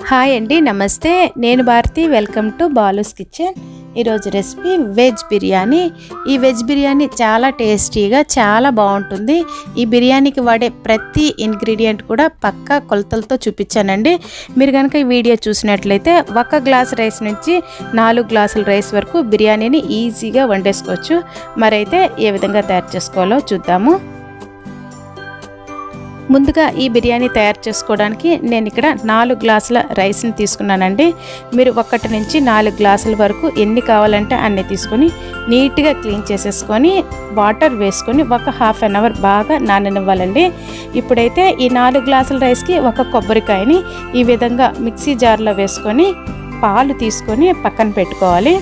Hi అండి, నమస్తే. నేను Bharati. Welcome to Balu's kitchen. ఈరోజు రెసిపీ వెజ్ బిర్యానీ. ఈ వెజ్ బిర్యానీ చాలా టేస్టీగా చాలా బాగుంటుంది. ఈ బిర్యానీకి వాడే ప్రతి ఇంగ్రీడియంట్ కూడా పక్కా కొలతలతో చూపించానండి. మీరు కనుక ఈ వీడియో చూసినట్లయితే 1 గ్లాస్ రైస్ నుంచి 4 గ్లాసుల రైస్ వరకు బిర్యానీని ఈజీగా వండేసుకోవచ్చు. మరైతే ఏ విధంగా తయారు చేసుకోవాలో చూద్దాము. ముందుగా ఈ బిర్యానీ తయారు చేసుకోవడానికి నేను ఇక్కడ 4 గ్లాసుల రైస్ని తీసుకున్నానండి. మీరు 1 నుంచి 4 గ్లాసుల వరకు ఎన్ని కావాలంటే అన్ని తీసుకొని నీట్గా క్లీన్ చేసేసుకొని వాటర్ వేసుకొని ఒక హాఫ్ అన్ అవర్ బాగా నాననివ్వాలండి. ఇప్పుడైతే ఈ 4 గ్లాసుల రైస్కి ఒక కొబ్బరికాయని ఈ విధంగా మిక్సీ జార్లో వేసుకొని పాలు తీసుకొని పక్కన పెట్టుకోవాలి.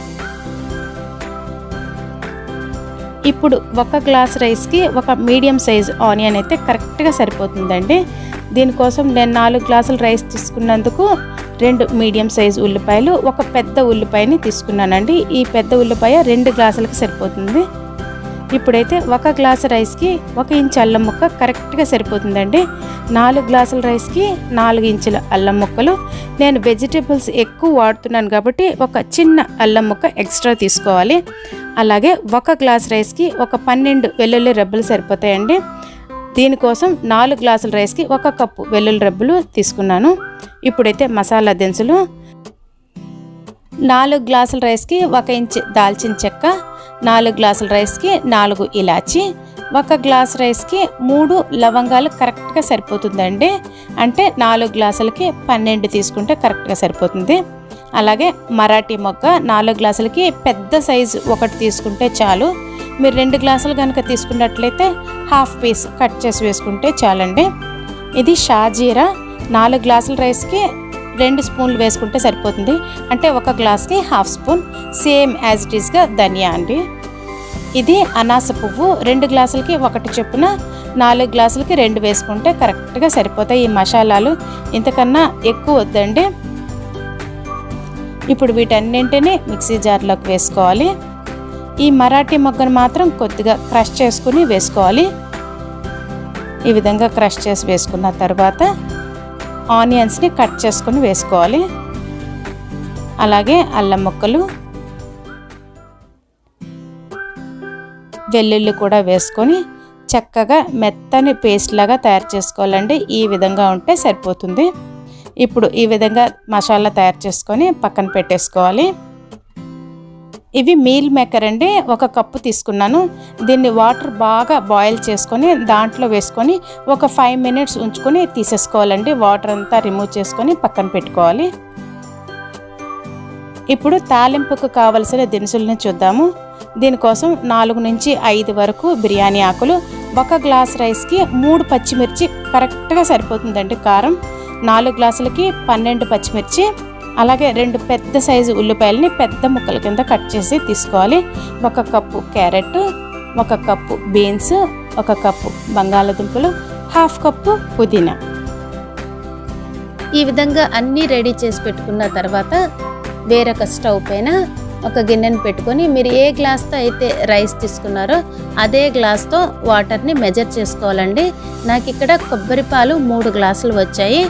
ఇప్పుడు 1 గ్లాస్ రైస్కి ఒక మీడియం సైజ్ ఆనియన్ అయితే కరెక్ట్గా సరిపోతుందండి. దీనికోసం నేను 4 గ్లాసుల రైస్ తీసుకున్నందుకు 2 మీడియం సైజ్ ఉల్లిపాయలు, ఒక పెద్ద ఉల్లిపాయని తీసుకున్నానండి. ఈ పెద్ద ఉల్లిపాయ 2 గ్లాసులకు సరిపోతుంది. ఇప్పుడైతే 1 గ్లాసు రైస్కి 1 ఇంచ్ అల్లం ముక్క కరెక్ట్గా సరిపోతుందండి. 4 గ్లాసుల రైస్కి 4 ఇంచుల అల్లం ముక్కలు. నేను వెజిటేబుల్స్ ఎక్కువ వాడుతున్నాను కాబట్టి ఒక చిన్న అల్లం ముక్క ఎక్స్ట్రా తీసుకోవాలి. అలాగే 1 గ్లాస్ రైస్కి ఒక 12 వెల్లుల్లి రెబ్బలు సరిపోతాయండి. దీనికోసం 4 గ్లాసుల రైస్కి 1 కప్పు వెల్లుల్లి రెబ్బలు తీసుకున్నాను. ఇప్పుడైతే మసాలా దినుసులు, 4 గ్లాసుల రైస్కి 1 ఇంచ్ దాల్చిన చెక్క, 4 గ్లాసుల రైస్కి 4 ఇలాచి, 1 గ్లాస్ రైస్కి 3 లవంగాలు కరెక్ట్గా సరిపోతుందండి. అంటే 4 గ్లాసులకి 12 తీసుకుంటే కరెక్ట్గా సరిపోతుంది. అలాగే మరాఠీ మొగ్గ 4 గ్లాసులకి పెద్ద సైజు 1 తీసుకుంటే చాలు. మీరు 2 గ్లాసులు కనుక తీసుకున్నట్లయితే హాఫ్ పీస్ కట్ చేసి వేసుకుంటే చాలండి. ఇది షాజీరా 4 గ్లాసుల రైస్కి 2 స్పూన్లు వేసుకుంటే సరిపోతుంది. అంటే 1 గ్లాస్కి half spoon. Same as it ఈస్గా ధనియా అండి. ఇది అనాస పువ్వు 2 గ్లాసులకి 1 చొప్పున 4 గ్లాసులకి 2 వేసుకుంటే కరెక్ట్గా సరిపోతాయి ఈ మసాలాలు. ఇంతకన్నా ఎక్కువ వద్దండి. ఇప్పుడు వీటన్నింటినీ మిక్సీ జార్లోకి వేసుకోవాలి. ఈ మరాఠీ మొగ్గను మాత్రం కొద్దిగా క్రష్ చేసుకుని వేసుకోవాలి. ఈ విధంగా క్రష్ చేసి వేసుకున్న తర్వాత ఆనియన్స్ని కట్ చేసుకుని వేసుకోవాలి. అలాగే అల్లం ముక్కలు, వెల్లుల్లి కూడా వేసుకొని చక్కగా మెత్తని పేస్ట్ లాగా తయారు చేసుకోవాలండి. ఈ విధంగా ఉంటే సరిపోతుంది. ఇప్పుడు ఈ విధంగా మసాలా తయారు చేసుకొని పక్కన పెట్టేసుకోవాలి. ఇవి మీల్ మేకర్ అండి. 1 కప్పు తీసుకున్నాను. దీన్ని వాటర్ బాగా బాయిల్ చేసుకొని దాంట్లో వేసుకొని ఒక 5 మినిట్స్ ఉంచుకొని తీసేసుకోవాలండి. వాటర్ అంతా రిమూవ్ చేసుకొని పక్కన పెట్టుకోవాలి. ఇప్పుడు తాలింపుకు కావలసిన దినుసులను చూద్దాము. దీనికోసం 4 నుంచి 5 వరకు బిర్యానీ ఆకులు, 1 గ్లాస్ రైస్కి 3 పచ్చిమిర్చి కరెక్ట్గా సరిపోతుందండి కారం. 4 గ్లాసులకి 12 పచ్చిమిర్చి, అలాగే 2 పెద్ద సైజు ఉల్లిపాయలని పెద్ద ముక్కల కింద కట్ చేసి తీసుకోవాలి. 1 cup carrot, 1 cup beans, 1 cup బంగాళదుంపలు, హాఫ్ కప్పు పుదీనా. ఈ విధంగా అన్నీ రెడీ చేసి పెట్టుకున్న తర్వాత వేరొక స్టవ్ పైన ఒక గిన్నెను పెట్టుకొని మీరు ఏ గ్లాస్తో అయితే రైస్ తీసుకున్నారో అదే గ్లాస్తో వాటర్ని మెజర్ చేసుకోవాలండి. నాకు ఇక్కడ కొబ్బరి పాలు 3 గ్లాసులు వచ్చాయి.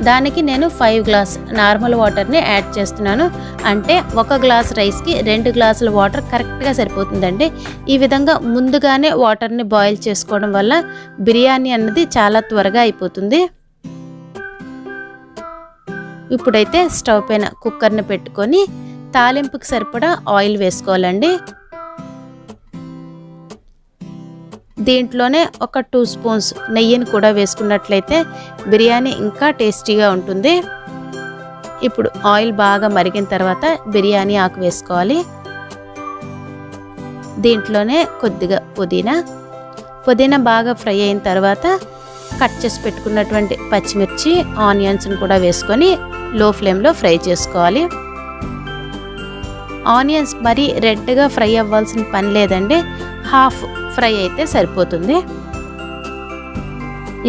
దానికి నేను 5 గ్లాస్ నార్మల్ వాటర్ని యాడ్ చేస్తున్నాను. అంటే 1 గ్లాస్ రైస్కి 2 గ్లాసుల వాటర్ కరెక్ట్గా సరిపోతుందండి. ఈ విధంగా ముందుగానే వాటర్ని బాయిల్ చేసుకోవడం వల్ల బిర్యానీ అన్నది చాలా త్వరగా అయిపోతుంది. ఇప్పుడైతే స్టవ్ పైన కుక్కర్ని పెట్టుకొని తాలింపుకి సరిపడా ఆయిల్ వేసుకోవాలండి. దీంట్లోనే ఒక 2 స్పూన్స్ నెయ్యిని కూడా వేసుకున్నట్లయితే బిర్యానీ ఇంకా టేస్టీగా ఉంటుంది. ఇప్పుడు ఆయిల్ బాగా మరిగిన తర్వాత బిర్యానీ ఆకు వేసుకోవాలి. దీంట్లోనే కొద్దిగా పుదీనా బాగా ఫ్రై అయిన తర్వాత కట్ చేసి పెట్టుకున్నటువంటి పచ్చిమిర్చి, ఆనియన్స్ని కూడా వేసుకొని లో ఫ్లేమ్లో ఫ్రై చేసుకోవాలి. ఆనియన్స్ మరీ రెడ్గా ఫ్రై అవ్వాల్సిన పని లేదండి. హాఫ్ ఫ్రై అయితే సరిపోతుంది.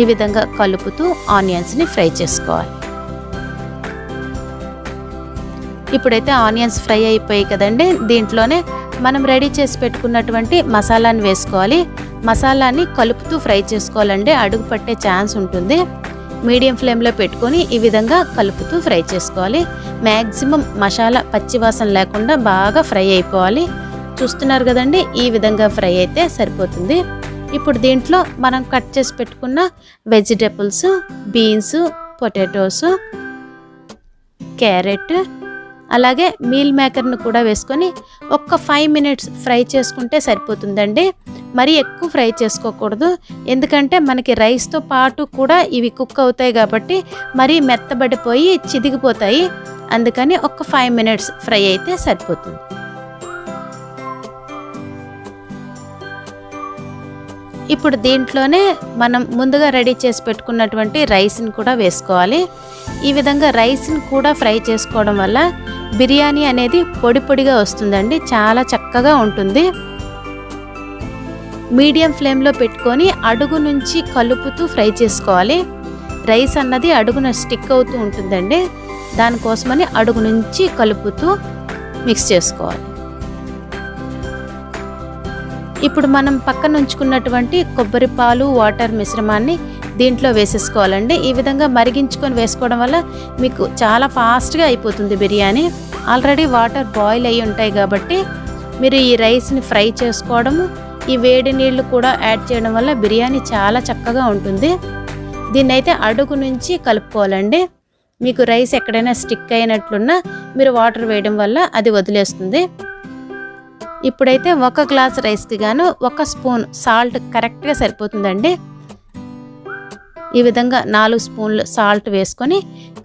ఈ విధంగా కలుపుతూ ఆనియన్స్ని ఫ్రై చేసుకోవాలి. ఇప్పుడైతే ఆనియన్స్ ఫ్రై అయిపోయాయి కదండి. దీంట్లోనే మనం రెడీ చేసి పెట్టుకున్నటువంటి మసాలాని వేసుకోవాలి. మసాలాని కలుపుతూ ఫ్రై చేసుకోవాలండి, అడుగు పట్టే ఛాన్స్ ఉంటుంది. మీడియం ఫ్లేమ్లో పెట్టుకొని ఈ విధంగా కలుపుతూ ఫ్రై చేసుకోవాలి. మ్యాక్సిమం మసాలా పచ్చివాసన లేకుండా బాగా ఫ్రై అయిపోవాలి. చూస్తున్నారు కదండి, ఈ విధంగా ఫ్రై అయితే సరిపోతుంది. ఇప్పుడు దీంట్లో మనం కట్ చేసి పెట్టుకున్న వెజిటేబుల్స్, బీన్స్, పొటాటోస్, క్యారెట్, అలాగే మీల్ మేకర్ను కూడా వేసుకొని ఒక్క 5 మినిట్స్ ఫ్రై చేసుకుంటే సరిపోతుందండి. మరి ఎక్కువ ఫ్రై చేసుకోకూడదు, ఎందుకంటే మనకి రైస్తో పాటు కూడా ఇవి కుక్ అవుతాయి కాబట్టి మరీ మెత్తబడిపోయి చిదిగిపోతాయి. అందుకని ఒక్క 5 మినిట్స్ ఫ్రై అయితే సరిపోతుంది. ఇప్పుడు దీంట్లోనే మనం ముందుగా రెడీ చేసి పెట్టుకున్నటువంటి రైస్ని కూడా వేసుకోవాలి. ఈ విధంగా రైస్ని కూడా ఫ్రై చేసుకోవడం వల్ల బిర్యానీ అనేది పొడి పొడిగా వస్తుందండి, చాలా చక్కగా ఉంటుంది. మీడియం ఫ్లేమ్లో పెట్టుకొని అడుగు నుంచి కలుపుతూ ఫ్రై చేసుకోవాలి. రైస్ అన్నది అడుగున స్టిక్ అవుతూ ఉంటుందండి, దానికోసమని అడుగు నుంచి కలుపుతూ మిక్స్ చేసుకోవాలి. ఇప్పుడు మనం పక్కన ఉంచుకున్నటువంటి కొబ్బరి పాలు, వాటర్ మిశ్రమాన్ని దీంట్లో వేసేసుకోవాలండి. ఈ విధంగా మరిగించుకొని వేసుకోవడం వల్ల మీకు చాలా ఫాస్ట్గా అయిపోతుంది బిర్యానీ. ఆల్రెడీ వాటర్ బాయిల్ అయ్యి ఉంటాయి కాబట్టి మీరు ఈ రైస్ని ఫ్రై చేసుకోవడము, ఈ వేడి నీళ్లు కూడా యాడ్ చేయడం వల్ల బిర్యానీ చాలా చక్కగా ఉంటుంది. దీన్నైతే అడుగు నుంచి కలుపుకోవాలండి. మీకు రైస్ ఎక్కడైనా స్టిక్ అయినట్లున్నా మీరు వాటర్ వేయడం వల్ల అది వదిలేస్తుంది. ఇప్పుడైతే 1 గ్లాస్ రైస్కి గాను 1 స్పూన్ సాల్ట్ కరెక్ట్గా సరిపోతుందండి. ఈ విధంగా 4 స్పూన్లు సాల్ట్ వేసుకొని,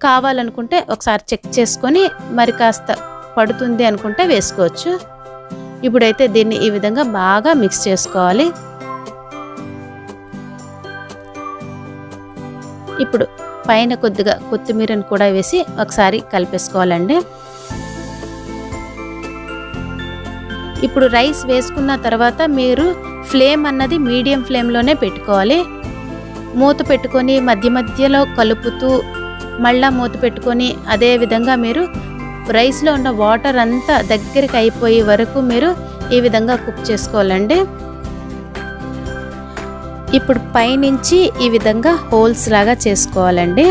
కావాలనుకుంటే ఒకసారి చెక్ చేసుకొని మరి కాస్త పడుతుంది అనుకుంటే వేసుకోవచ్చు. ఇప్పుడైతే దీన్ని ఈ విధంగా బాగా మిక్స్ చేసుకోవాలి. ఇప్పుడు పైన కొద్దిగా కొత్తిమీరను కూడా వేసి ఒకసారి కలిపేసుకోవాలండి. ఇప్పుడు రైస్ వేసుకున్న తర్వాత మీరు ఫ్లేమ్ అన్నది మీడియం ఫ్లేమ్లోనే పెట్టుకోవాలి. మూత పెట్టుకొని మధ్య మధ్యలో కలుపుతూ మళ్ళా మూత పెట్టుకొని అదే విధంగా మీరు రైస్లో ఉన్న వాటర్ అంతా దగ్గరికి అయిపోయే వరకు మీరు ఈ విధంగా కుక్ చేసుకోవాలండి. ఇప్పుడు పైనుంచి ఈ విధంగా హోల్స్ లాగా చేసుకోవాలండి.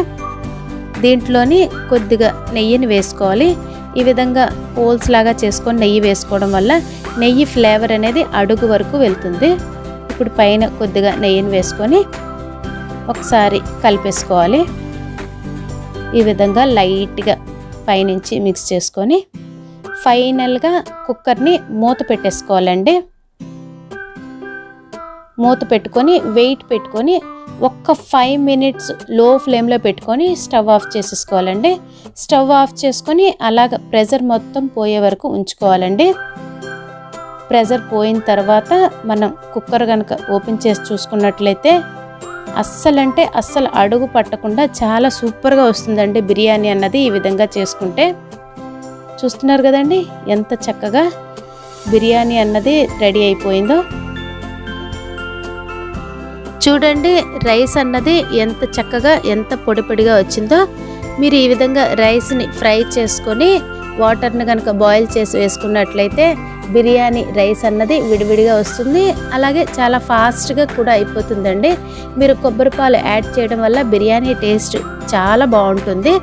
దీంట్లోని కొద్దిగా నెయ్యిని వేసుకోవాలి. ఈ విధంగా హోల్స్ లాగా చేసుకొని నెయ్యి వేసుకోవడం వల్ల నెయ్యి ఫ్లేవర్ అనేది అడుగు వరకు వెళ్తుంది. ఇప్పుడు పైన కొద్దిగా నెయ్యిని వేసుకొని ఒకసారి కలిపేసుకోవాలి. ఈ విధంగా లైట్గా పైనుంచి మిక్స్ చేసుకొని ఫైనల్గా కుక్కర్ని మూత పెట్టేసుకోవాలండి. మూత పెట్టుకొని వెయిట్ పెట్టుకొని ఒక్క 5 మినిట్స్ లో ఫ్లేమ్లో పెట్టుకొని స్టవ్ ఆఫ్ చేసేసుకోవాలండి. స్టవ్ ఆఫ్ చేసుకొని అలాగ ప్రెషర్ మొత్తం పోయే వరకు ఉంచుకోవాలండి. ప్రెషర్ పోయిన తర్వాత మనం కుక్కర్ కనుక ఓపెన్ చేసి చూసుకున్నట్లయితే అస్సలు అడుగు పట్టకుండా చాలా సూపర్గా వస్తుందండి బిర్యానీ అన్నది. ఈ విధంగా చేసుకుంటే చూస్తున్నారు కదండి ఎంత చక్కగా బిర్యానీ అన్నది రెడీ అయిపోయిందో. చూడండి రైస్ అన్నది ఎంత చక్కగా ఎంత పొడి పొడిగా వచ్చిందో. మీరు ఈ విధంగా రైస్ని ఫ్రై చేసుకొని వాటర్ని కనుక బాయిల్ చేసి వేసుకున్నట్లయితే బిర్యానీ రైస్ అన్నది విడివిడిగా వస్తుంది, అలాగే చాలా ఫాస్ట్గా కూడా అయిపోతుందండి. మీరు కొబ్బరి పాలు యాడ్ చేయడం వల్ల బిర్యానీ టేస్ట్ చాలా బాగుంటుంది.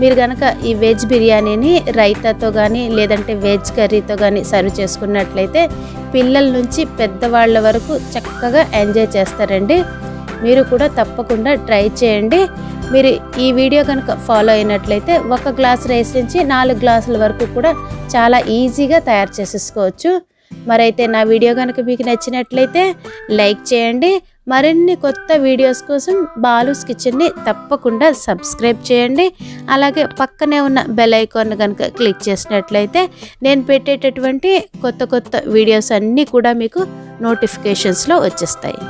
మీరు కనుక ఈ వెజ్ బిర్యానీని రైతాతో కానీ లేదంటే వెజ్ కర్రీతో కానీ సర్వ్ చేసుకున్నట్లయితే పిల్లల నుంచి పెద్దవాళ్ళ వరకు చక్కగా ఎంజాయ్ చేస్తారండి. మీరు కూడా తప్పకుండా ట్రై చేయండి. మీరు ఈ వీడియో కనుక ఫాలో అయినట్లయితే 1 గ్లాస్ రైస్ నుంచి 4 గ్లాసుల వరకు కూడా చాలా ఈజీగా తయారు చేసేసుకోవచ్చు. మరైతే నా వీడియో కనుక మీకు నచ్చినట్లయితే లైక్ చేయండి. మరిన్ని కొత్త వీడియోస్ కోసం బాలూస్ కిచెన్ని తప్పకుండా సబ్స్క్రైబ్ చేయండి. అలాగే పక్కనే ఉన్న బెల్ ఐకాన్ కనుక క్లిక్ చేసినట్లయితే నేను పెట్టేటటువంటి కొత్త వీడియోస్ అన్నీ కూడా మీకు నోటిఫికేషన్స్లో వచ్చేస్తాయి.